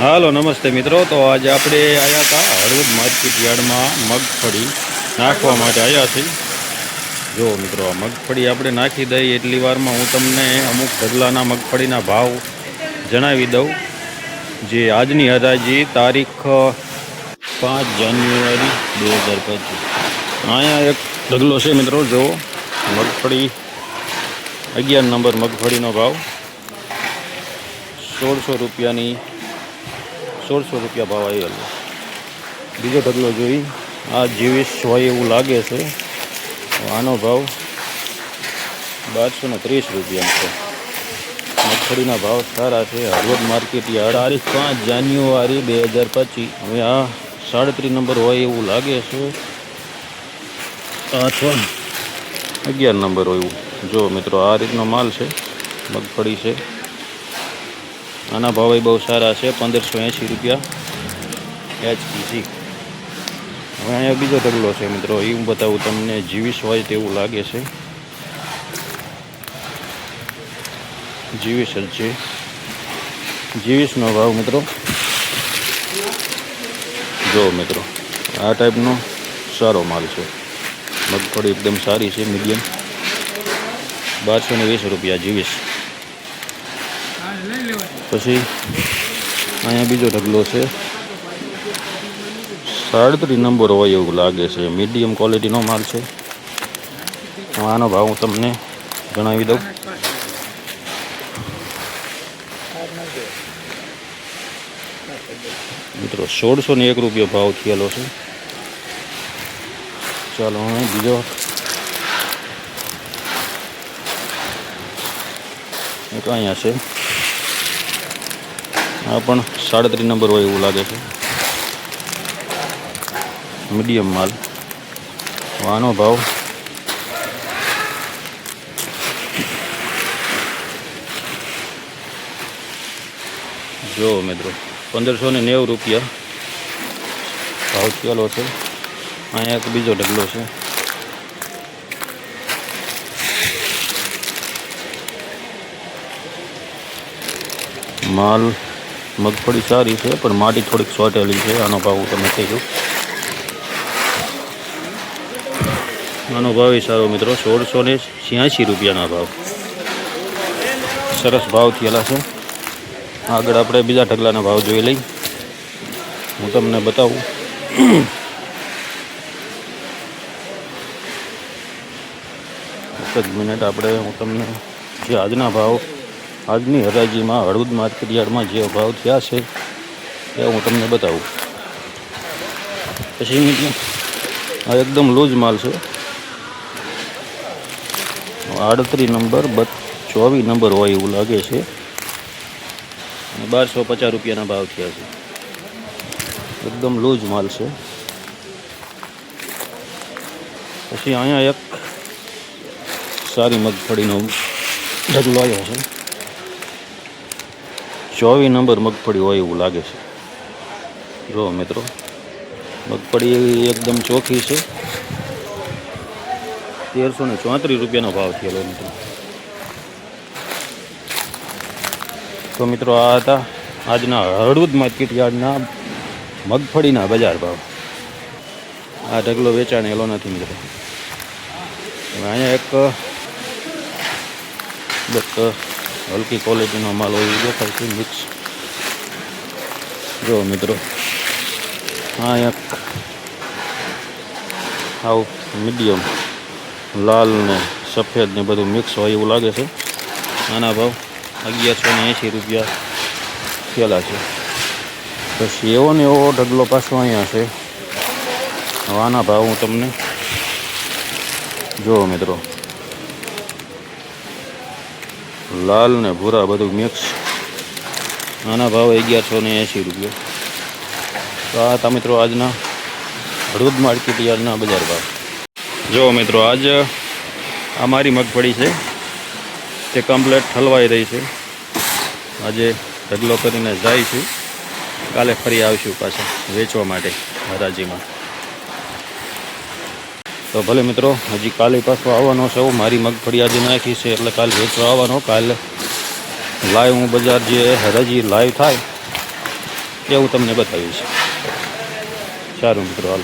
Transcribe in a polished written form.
હાલો નમસ્તે મિત્રો। તો આજે આપણે આવ્યા હતા હળવદ માર્કેટ યાર્ડમાં મગફળી નાખવા માટે આવ્યા છીએ। જો મિત્રો આ મગફળી આપણે નાખી દઈએ એટલી વારમાં હું તમને અમુક ઢગલાના મગફળીના ભાવ જણાવી દઉં। જે આજની હરાજી તારીખ 5 જાન્યુઆરી 2025। અહીંયા એક ઢગલો છે મિત્રો। જો મગફળી 11 નંબર મગફળીનો ભાવ 1600 રૂપિયાની 1600 રૂપિયા ભાવ આવેલો। બીજો ઢગલો જોઈ આ જીવીશ હોય એવું લાગે છે। આનો ભાવ 1230 રૂપિયા છે। મગફળીના ભાવ સારા છે। હળવદ માર્કેટ યાર્ડ તારીખ 5 જાન્યુઆરી 2025। હવે આ 37 નંબર હોય એવું લાગે છે અથવા 11 નંબર હોય એવું। જો મિત્રો આ રીતનો માલ છે, મગફળી છે। આના ભાવ બહુ સારા છે, 1580 રૂપિયા HPC। હવે અહીંયા બીજો ઢગલો છે મિત્રો, એ હું બતાવું તમને। જીવીશ હોય તેવું લાગે છે, જીવીશ જ છે। જીવીશનો ભાવ મિત્રો જો મિત્રો આ ટાઈપનો સારો માલ છે। મગફળી એકદમ સારી છે, મીડિયમ। 1220 રૂપિયા જીવીશ। પછી અહીંયા બીજો ઢગલો છે, 37 નંબર હોય એવું લાગે છે, મીડિયમ ક્વોલિટીનો માલ છે। આનો ભાવ હું તમને જણાવી દઉં। મિત્રો 1601 રૂપિયો ભાવ થયેલો છે। ચાલો હવે બીજો એક અહીંયા છે, આ પણ 37 નંબર હોય એવું લાગે છે, મીડિયમ માલ। આનો ભાવ જો મિત્રો 1590 રૂપિયા ભાવ થયેલો છે। અહીંયા એક બીજો ઢગલો છે, માલ મગફળી સારી છે પણ માટી થોડીક સોટેલી છે। આનો ભાવ હું તમને કહી દઉં। આનો ભાવ સારો મિત્રો, 1686 રૂપિયાના ભાવ, સરસ ભાવ થયેલા છે। આગળ આપણે બીજા ઢગલાના ભાવ જોઈ લઈ, હું તમને બતાવું। એક જ મિનિટ, હું તમને જે આજના ભાવ આજની હરાજીમાં હળવદ માર્કેટ યાર્ડમાં જે ભાવ થયા છે એ હું તમને બતાવું। પછી આ એકદમ લૂઝ માલ છે, 38 નંબર 24 નંબર હોય એવું લાગે છે, અને 1250 રૂપિયાના ભાવ થયા છે। એકદમ લૂઝ માલ છે। પછી અહીંયા એક સારી મગફળીનો ઢગલો આવ્યો છે, 24 નંબર મગફળી હોય એવું લાગે છે। જો મિત્રો મગફળી એકદમ ચોખ્ખી છે, 1334 રૂપિયાનો ભાવ થયેલો મિત્રો। તો મિત્રો આ હતા આજના હળવદ માર્કેટ યાર્ડના મગફળીના બજાર ભાવ। આ ઢગલો વેચાણેલો નથી મિત્રો। અહીંયા એક હલકી ક્વોલિટીનો માલ હોય દેખાય છે, મિક્સ। જો મિત્રો આ એક આવું મીડિયમ લાલ ને સફેદ ને બધું મિક્સ હોય એવું લાગે છે। આના ભાવ 1180 રૂપિયા થયેલા છે। પછી એવો ને એવો ઢગલો પાછો અહીંયા છે, આના ભાવ હું તમને જો મિત્રો લાલ ને ભૂરા બધું મિક્સ, આના ભાવ 1180 રૂપિયા। તો આ હતા મિત્રો આજના હળવદ માર્કેટ યાર્ડના બજાર ભાવ। જો મિત્રો આજ અમારી મગફળી છે તે કમ્પ્લેટ ઠલવાઈ રહી છે। આજે ઢગલો કરીને જાય છે, કાલે ફરી આવશું પાછા વેચવા માટે હરાજીમાં। તો ભલે મિત્રો હજી કાલે પાછો આવવાનો છે। મારી મગફળી આજે નાખી છે એટલે કાલે વેચવા આવવાનો। કાલે લાઈવ હું બજાર જે હરાજી લાઈવ થાય એ હું તમને બતાવીશ. સારું મિત્રો, હાલ.